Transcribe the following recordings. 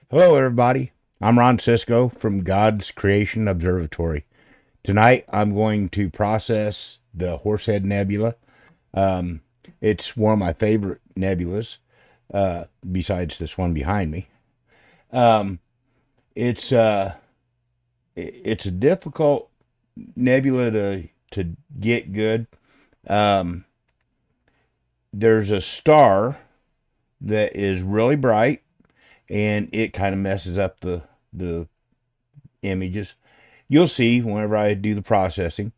Hello, everybody. I'm Ron Cisco from God's Creation Observatory. Tonight, I'm going to process the Horsehead Nebula. Um, it's one of my favorite nebulas, besides this one behind me. Um, it's it's a difficult nebula to get good. Um, there's a star that is really bright, and it kind of messes up the images. You'll see whenever I do the processing.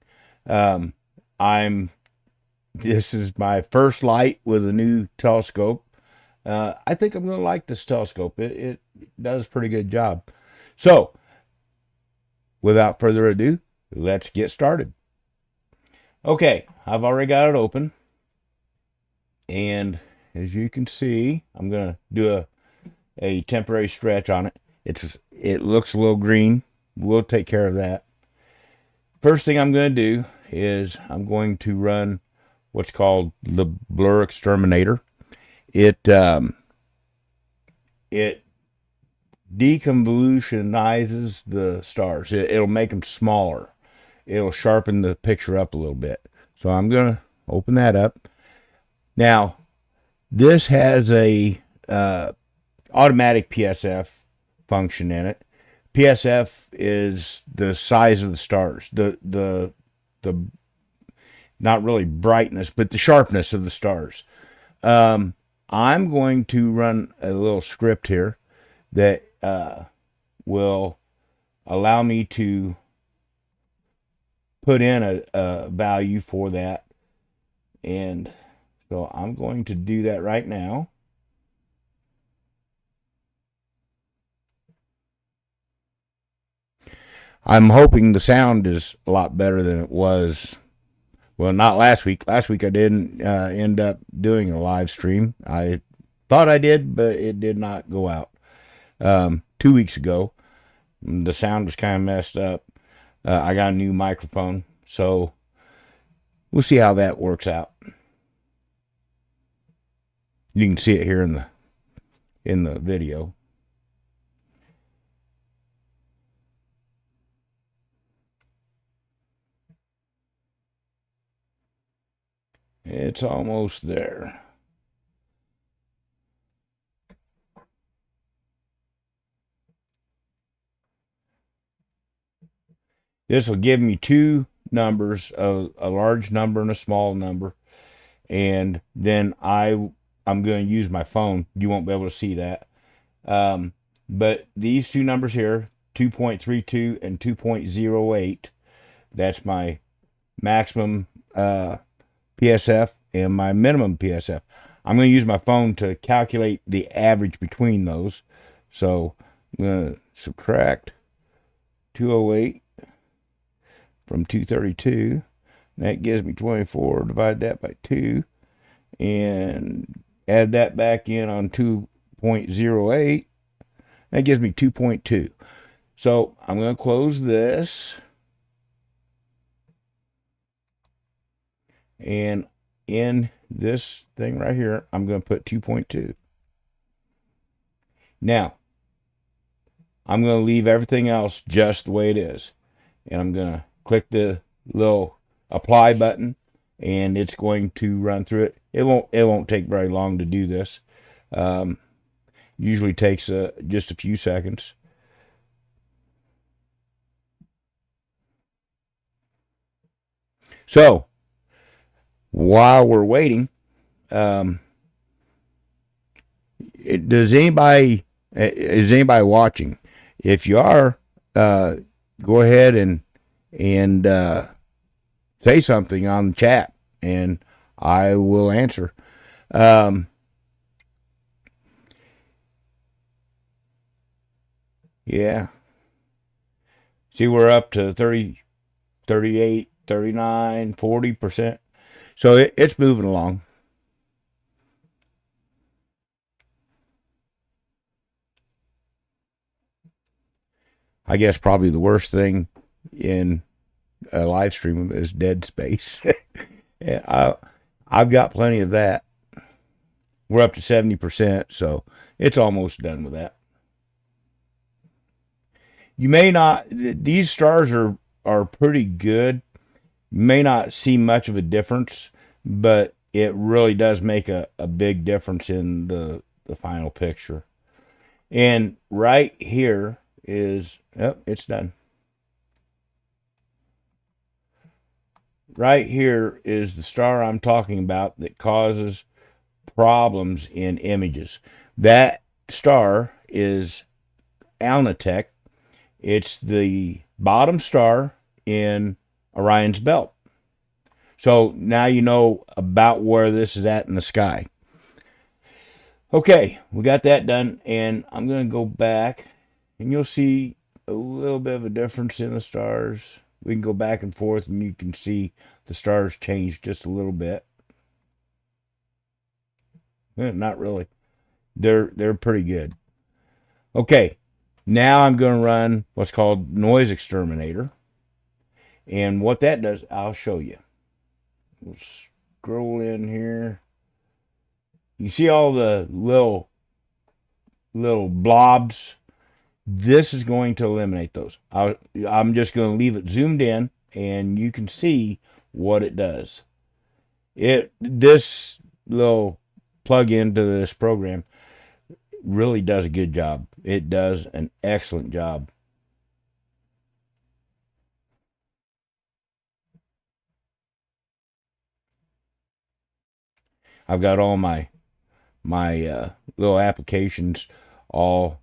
Um, I'm This is my first light with a new telescope. I think I'm going to like this telescope. It does a pretty good job. So, without further ado, let's get started. Okay, I've already got it open, and as you can see, I'm going to do a temporary stretch on it. It looks a little green. We'll take care of that. First thing I'm going to do is I'm going to run what's called the blur exterminator. It deconvolutionizes the stars. It'll make them smaller. It'll sharpen the picture up a little bit. So I'm going to open that up. Now, this has a automatic PSF function in it. PSF is the size of the stars, the not really brightness, but the sharpness of the stars. I'm going to run a little script here that will allow me to put in a value for that. And so I'm going to do that right now. I'm hoping the sound is a lot better than it was. Well, not last week. Last week I didn't end up doing a live stream. I thought I did, but it did not go out. 2 weeks ago, the sound was kind of messed up. I got a new microphone, so we'll see how that works out. You can see it here in the video. It's almost there. This will give me two numbers, a large number and a small number. And then I'm going to use my phone. You won't be able to see that. But these two numbers here, 2.32 and 2.08, that's my maximum PSF and my minimum PSF. I'm going to use my phone to calculate the average between those. So I'm going to subtract 208 from 232. That gives me 24. Divide that by 2 and add that back in on 2.08. That gives me 2.2. So I'm going to close this. And in this thing right here, I'm going to put 2.2. Now, I'm going to leave everything else just the way it is. And I'm going to click the little apply button, and it's going to run through it. It won't take very long to do this. Usually takes just a few seconds. So while we're waiting, is anybody watching? If you are, go ahead and say something on the chat, and I will answer. Yeah. See, we're up to 30, 38, 39, 40%. So it's moving along. I guess probably the worst thing in a live stream is dead space. I've got plenty of that. We're up to 70%, so it's almost done with that. You may not, these stars are pretty good. You may not see much of a difference, but it really does make a big difference in the final picture. And right here is, oh, it's done. Right here is the star I'm talking about that causes problems in images. That star is Alnitek. It's the bottom star in Orion's belt. So now you know about where this is at in the sky. Okay, we got that done, and I'm going to go back, and you'll see a little bit of a difference in the stars. We can go back and forth, and you can see the stars change just a little bit. Not really. They're pretty good. Okay, now I'm going to run what's called Noise Exterminator, and what that does, I'll show you. We'll scroll in here. You see all the little blobs. This is going to eliminate those. I'm just going to leave it zoomed in, and you can see what it does. This little plug into this program really does a good job. It does an excellent job. I've got all my little applications, all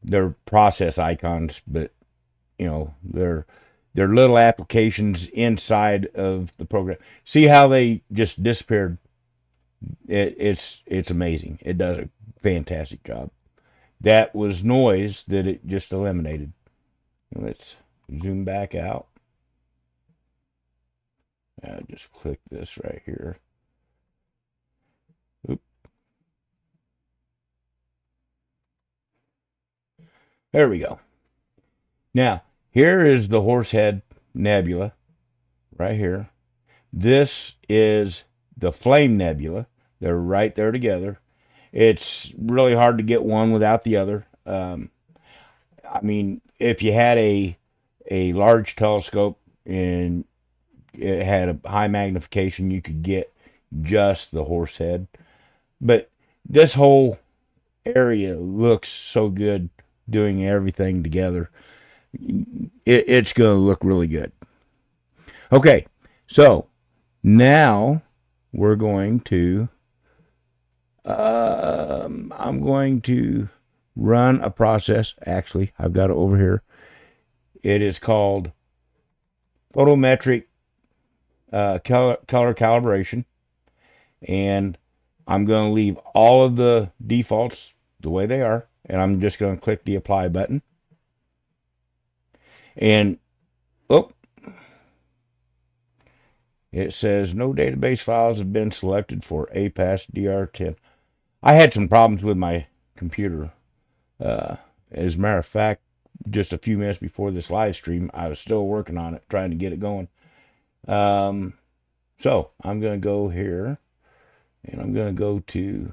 they're process icons, but you know they're little applications inside of the program. See how they just disappeared? It's amazing. It does a fantastic job. That was noise that it just eliminated. Let's zoom back out. Just click this right here. Oop. There we go. Now, here is the Horsehead Nebula right here. This is the Flame Nebula. They're right there together. It's really hard to get one without the other. I mean, if you had a large telescope and it had a high magnification, you could get just the Horsehead. But this whole area looks so good doing everything together. It's going to look really good. Okay, so now we're going to I'm going to run a process. Actually, I've got it over here. It is called photometric color calibration, and I'm going to leave all of the defaults the way they are, and I'm just going to click the apply button. And it says no database files have been selected for APAS DR10. I had some problems with my computer. As a matter of fact, just a few minutes before this live stream, I was still working on it, trying to get it going. So I'm going to go here, and I'm going to go to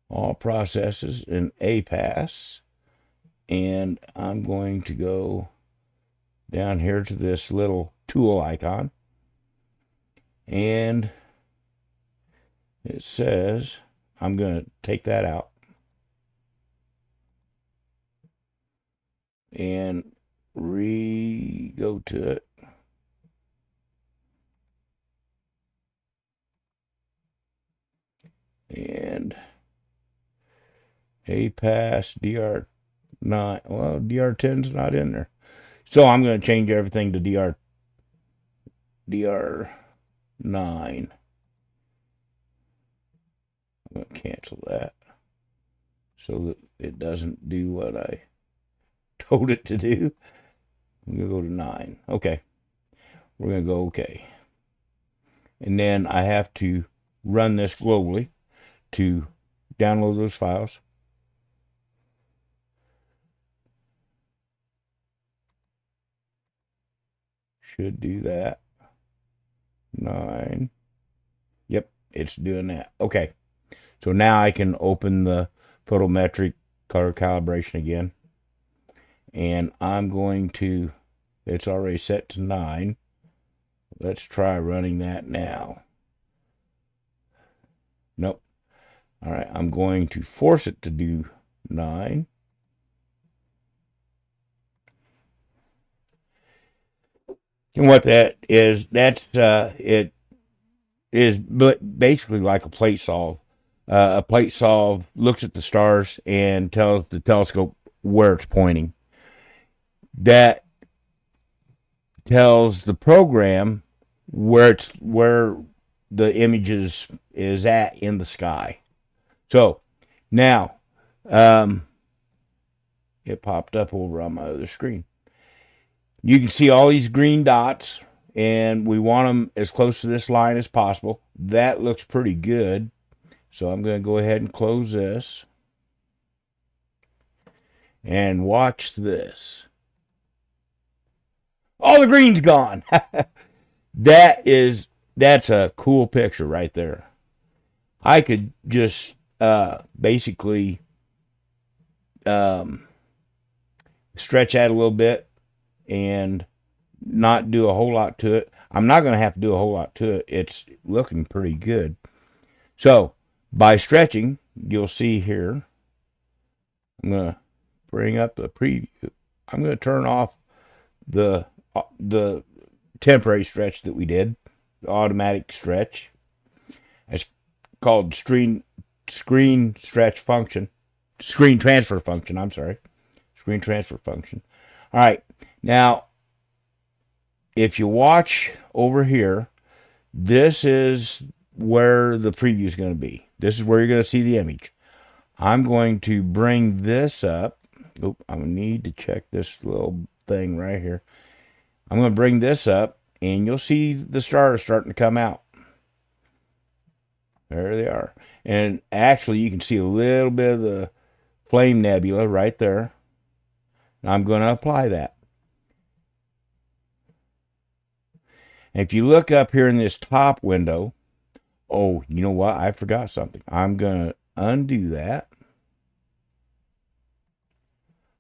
all processes in APAS, and I'm going to go down here to this little tool icon, and it says I'm going to take that out and go to it. And APAS DR9. Well, DR10's not in there. So I'm going to change everything to DR9. I'm going to cancel that so that it doesn't do what I told it to do. I'm going to go to 9. Okay. We're going to go okay. And then I have to run this globally to download those files. Should do that. 9. Yep, it's doing that. Okay. So now I can open the photometric color calibration again. And I'm going to, it's already set to 9. Let's try running that now. Nope. All right, I'm going to force it to do 9. And what that is, it is basically like a plate solve. A plate solve looks at the stars and tells the telescope where it's pointing. That tells the program where the image is at in the sky. So now, it popped up over on my other screen. You can see all these green dots, and we want them as close to this line as possible. That looks pretty good. So I'm going to go ahead and close this. And watch this. All the green's gone. That's a cool picture right there. I could just basically stretch out a little bit and not do a whole lot to it. I'm not going to have to do a whole lot to it. It's looking pretty good. So by stretching, you'll see here, I'm going to bring up the preview. I'm going to turn off the temporary stretch that we did, the automatic stretch. It's called screen stretch function, screen transfer function. I'm sorry, screen transfer function. All right, now if you watch over here, this is where the preview is going to be. This is where you're going to see the image. I'm going to bring this up. Oop, I need to check this little thing right here. I'm going to bring this up, and you'll see the stars starting to come out. There they are. And actually, you can see a little bit of the flame nebula right there. And I'm going to apply that. And if you look up here in this top window, oh, you know what? I forgot something. I'm going to undo that.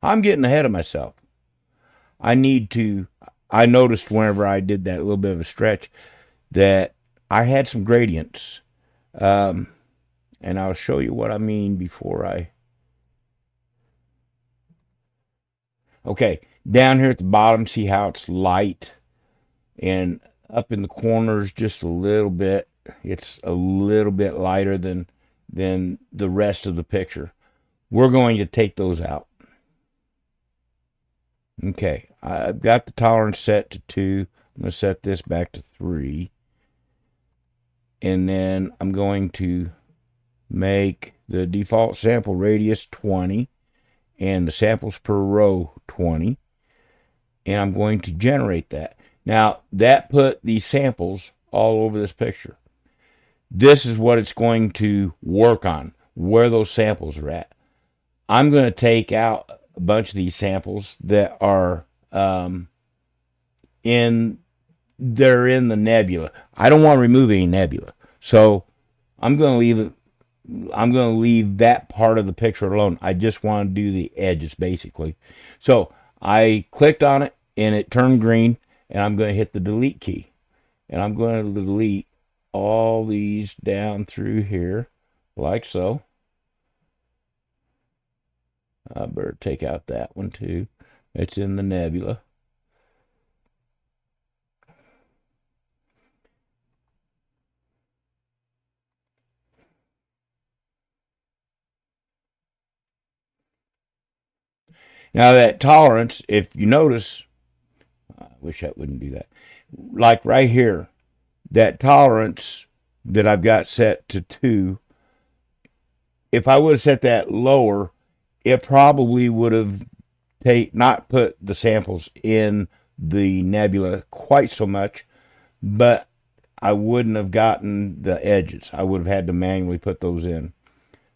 I'm getting ahead of myself. I noticed whenever I did that little bit of a stretch that I had some gradients. And I'll show you what I mean before I... Okay, down here at the bottom, see how it's light? And up in the corners just a little bit. It's a little bit lighter than the rest of the picture. We're going to take those out. Okay, I've got the tolerance set to 2. I'm going to set this back to 3. And then I'm going to make the default sample radius 20 and the samples per row 20. And I'm going to generate that. Now, that put these samples all over this picture. This is what it's going to work on, where those samples are at. I'm going to take out a bunch of these samples that are in the nebula. I don't want to remove any nebula. So I'm going to leave that part of the picture alone. I just want to do the edges basically. So I clicked on it and it turned green, and I'm going to hit the delete key. And I'm going to delete all these down through here like so. I better take out that one too. It's in the nebula. Now that tolerance, if you notice, I wish I wouldn't do that. Like right here, that tolerance that I've got set to 2, if I would have set that lower, it probably would have not put the samples in the nebula quite so much, but I wouldn't have gotten the edges. I would have had to manually put those in.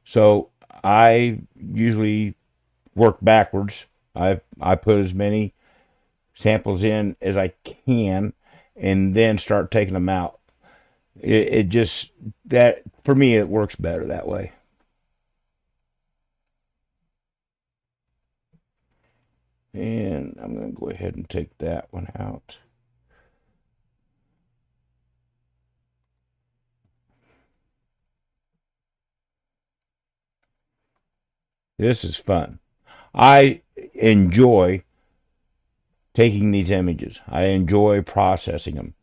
So I usually work backwards. I put as many samples in as I can and then start taking them out. It just, that for me, it works better that way. And I'm going to go ahead and take that one out. This is fun. I enjoy taking these images. I enjoy processing them.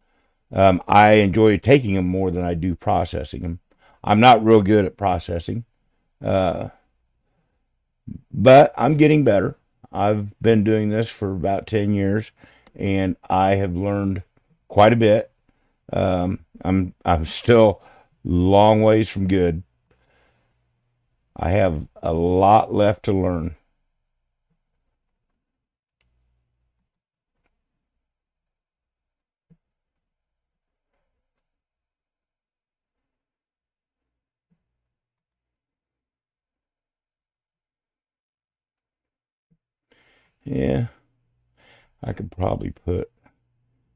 I enjoy taking them more than I do processing them. I'm not real good at processing, uh, but I'm getting better. I've been doing this for about 10 years, and I have learned quite a bit. I'm still long ways from good. I have a lot left to learn. Yeah, I could probably put,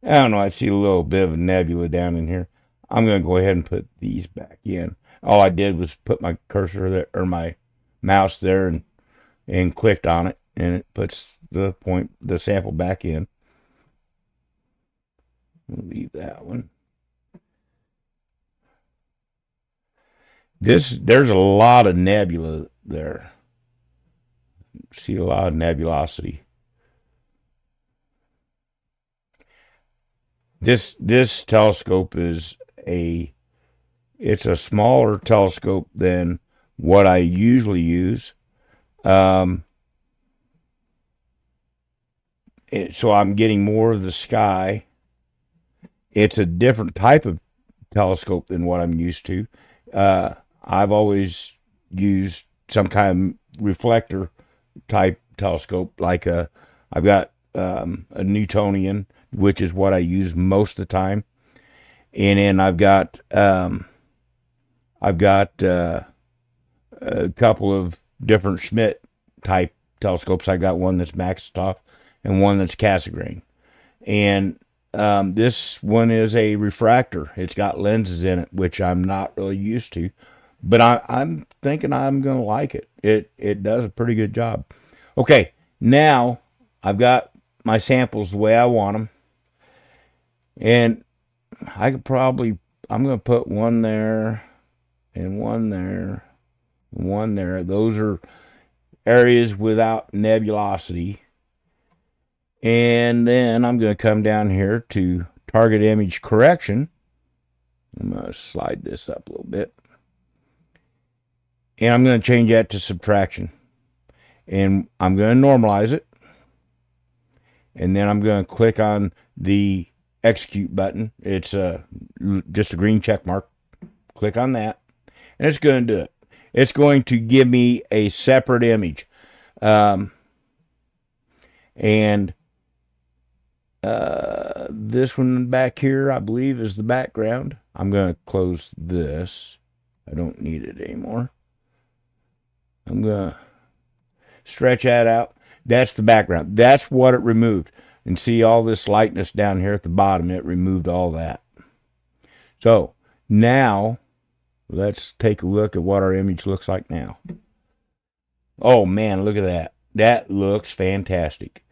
I don't know, I see a little bit of a nebula down in here. I'm going to go ahead and put these back in. All I did was put my cursor there, or my mouse there, and clicked on it, and it puts the sample back in. We'll leave that one. There's a lot of nebula there. See a lot of nebulosity. This telescope is a it's a smaller telescope than what I usually use. Um, so I'm getting more of the sky. It's a different type of telescope than what I'm used to. I've always used some kind of reflector type telescope, like I've got a Newtonian, which is what I use most of the time, and then I've got a couple of different Schmidt type telescopes. I got one that's Maxtoff and one that's Cassegrain, and this one is a refractor. It's got lenses in it, which I'm not really used to, but I'm thinking I'm going to like it. It does a pretty good job. Okay, now I've got my samples the way I want them, and I could probably I'm going to put one there and one there and one there. Those are areas without nebulosity. And then I'm going to come down here to target image correction. I'm going to slide this up a little bit. And I'm going to change that to subtraction. And I'm going to normalize it. And then I'm going to click on the execute button. It's just a green check mark. Click on that. And it's going to do it. It's going to give me a separate image. And this one back here, I believe, is the background. I'm going to close this. I don't need it anymore. I'm going to stretch that out. That's the background. That's what it removed. And see all this lightness down here at the bottom. It removed all that. So now let's take a look at what our image looks like now. Oh man, look at that. That looks fantastic.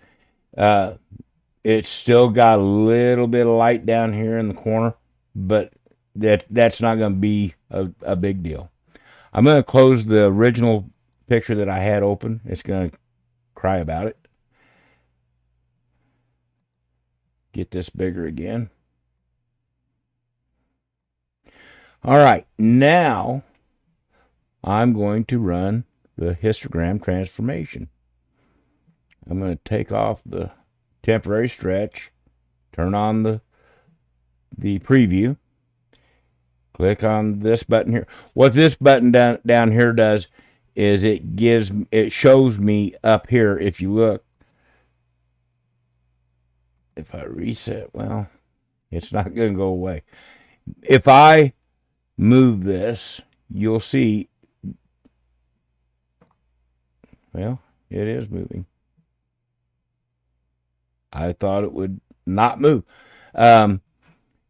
It's still got a little bit of light down here in the corner, but that's not going to be a big deal. I'm going to close the original picture that I had open. It's going to cry about it. Get this bigger again. All right, now I'm going to run the histogram transformation. I'm going to take off the temporary stretch, turn on the preview, click on this button here. What this button down here does is it shows me up here. If you look, if I reset, well, it's not going to go away. If I move this, you'll see, well, it is moving. I thought it would not move.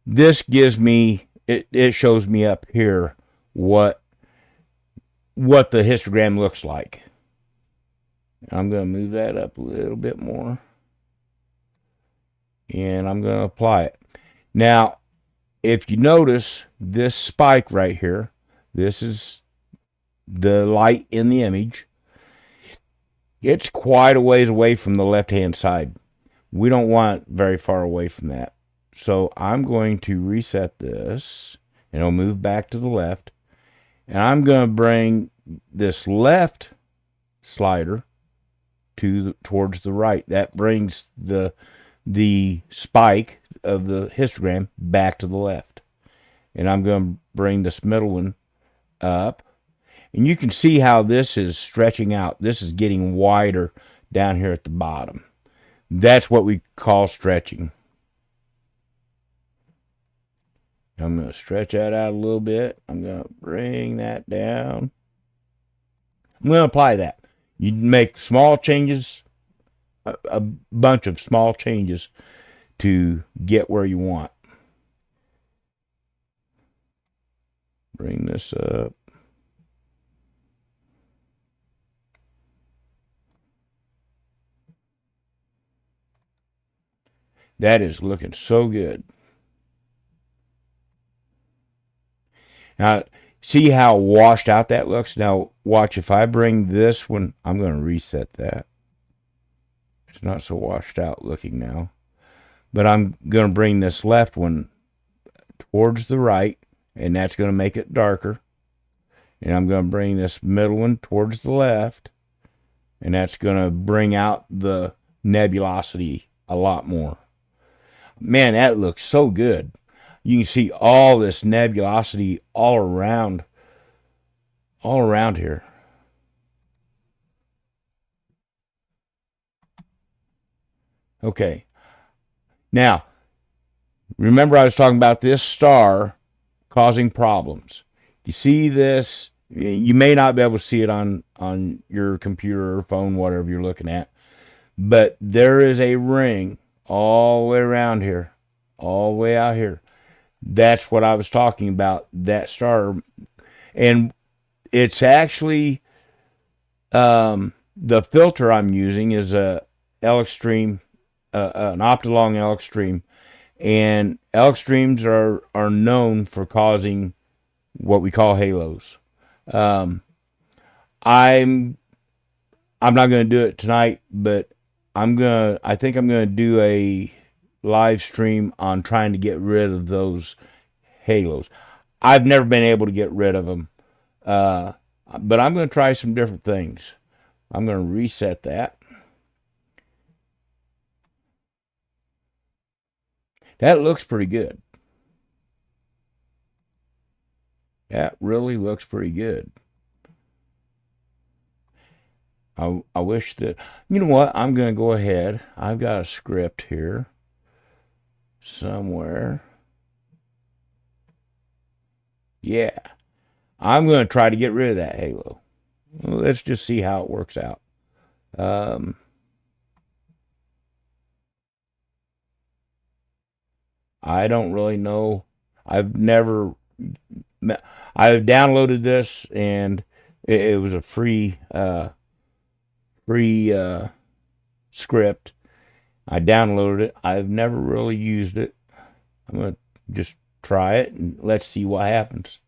This gives me, it shows me up here what the histogram looks like. I'm going to move that up a little bit more. And I'm going to apply it. Now, if you notice this spike right here, this is the light in the image. It's quite a ways away from the left-hand side. We don't want it very far away from that. So I'm going to reset this, and it'll move back to the left. And I'm going to bring this left slider towards the right. That brings the spike of the histogram back to the left. And I'm going to bring this middle one up. And you can see how this is stretching out. This is getting wider down here at the bottom. That's what we call stretching. I'm going to stretch that out a little bit. I'm going to bring that down. I'm going to apply that. You make small changes, a bunch of small changes to get where you want. Bring this up. That is looking so good. Now, see how washed out that looks? Now, watch, if I bring this one, I'm going to reset that. It's not so washed out looking now. But I'm going to bring this left one towards the right, and that's going to make it darker. And I'm going to bring this middle one towards the left, and that's going to bring out the nebulosity a lot more. Man, that looks so good. You can see all this nebulosity all around here. Okay. Now, remember I was talking about this star causing problems. You see this, you may not be able to see it on your computer or phone, whatever you're looking at, but there is a ring all the way around here, all the way out here. That's what I was talking about, that star. And it's actually, the filter I'm using is a L-Extreme, an Optilong L-Extreme. And L-Extremes are known for causing what we call halos. I'm not going to do it tonight, but I think I'm going to do a live stream on trying to get rid of those halos. I've never been able to get rid of them, but I'm going to try some different things. I'm going to reset that. That looks pretty good. That really looks pretty good. I wish that, you know what, I'm going to go ahead. I've got a script here somewhere. Yeah. I'm going to try to get rid of that halo. Let's just see how it works out. I don't really know. I've downloaded this, and it was a free script. I downloaded it. I've never really used it. I'm going to just try it, and let's see what happens.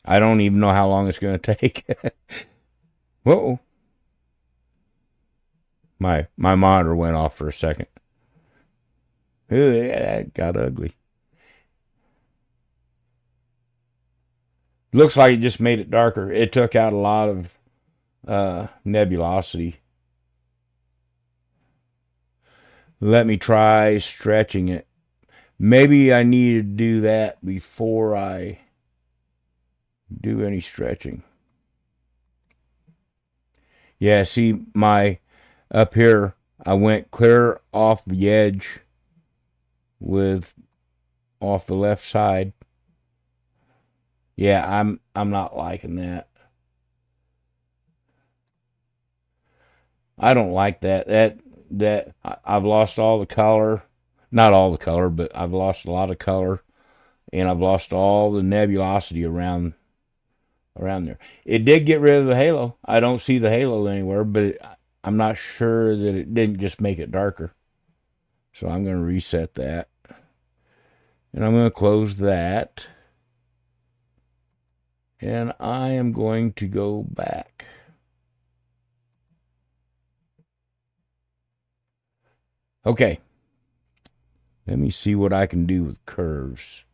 I don't even know how long it's going to take. Whoa. My monitor went off for a second. Ooh, that got ugly. Looks like it just made it darker. It took out a lot of nebulosity. Let me try stretching it. Maybe I need to do that before I do any stretching. Yeah, see, up here, I went clear off the edge off the left side. Yeah, I'm not liking that. I don't like that. I've lost all the color. Not all the color, but I've lost a lot of color, and I've lost all the nebulosity around around there. It did get rid of the halo. I don't see the halo anywhere, but I'm not sure that it didn't just make it darker. So I'm going to reset that. And I'm going to close that. And I am going to go back. Okay. Let me see what I can do with curves.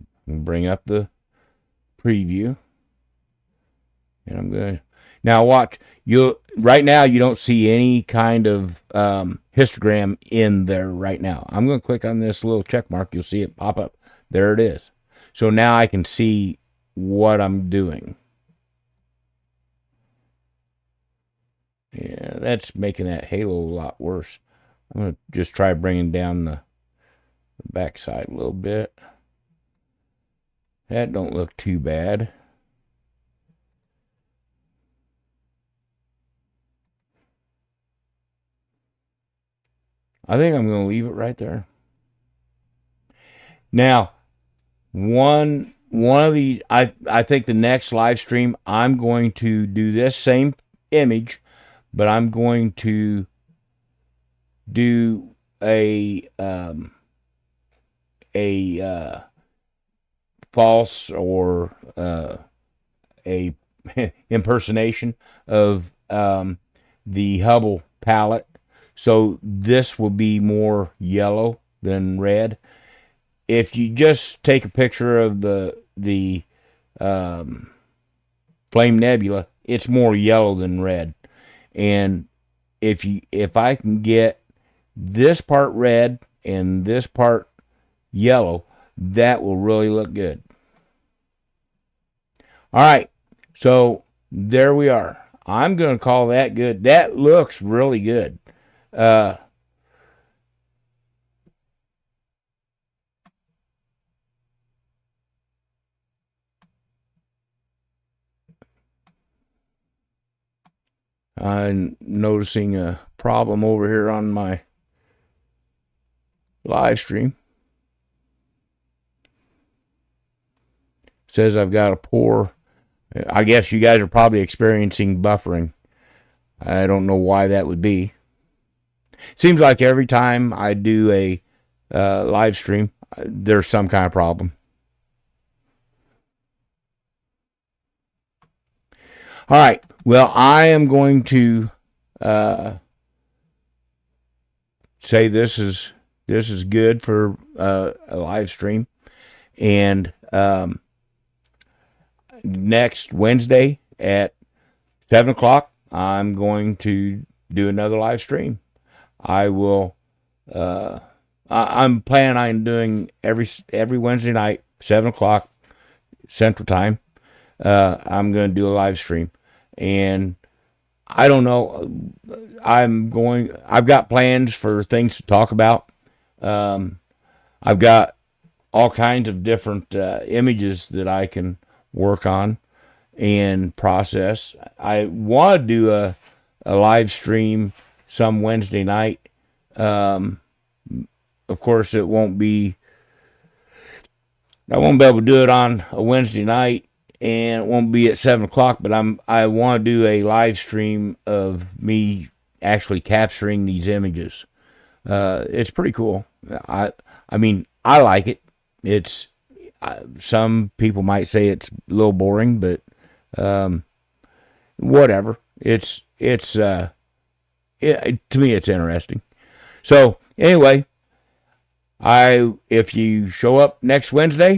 I'm going to bring up the preview. And I'm going to... Now watch. Right now you don't see any kind of histogram in there right now. I'm going to click on this little check mark. You'll see it pop up. There it is. So now I can see what I'm doing. Yeah, that's making that halo a lot worse. I'm going to just try bringing down the backside a little bit. That don't look too bad. I think I'm going to leave it right there. Now, one of the, I think the next live stream, I'm going to do this same image, but I'm going to do a false or a impersonation of the Hubble palette. So this will be more yellow than red. If you just take a picture of the Flame Nebula, it's more yellow than red. And if I can get this part red and this part yellow, that will really look good. All right, so there we are. I'm going to call that good. That looks really good. I'm noticing a problem over here on my live stream. It says I've got a poor... I guess you guys are probably experiencing buffering. I don't know why that would be. Seems like every time I do a live stream, there's some kind of problem. All right. Well, I am going to say this is good for a live stream, and next Wednesday at 7 o'clock, I'm going to do another live stream. I will. I'm planning on doing every Wednesday night, 7 o'clock Central Time. I'm going to do a live stream, and I don't know. I've got plans for things to talk about. I've got all kinds of different images that I can work on and process. I want to do a live stream some Wednesday night. Of course, I won't be able to do it on a Wednesday night, and it won't be at 7 o'clock, but I want to do a live stream of me actually capturing these images. It's pretty cool. I mean, I like it. It's some people might say it's a little boring, but whatever. To me, it's interesting. So anyway, if you show up next Wednesday,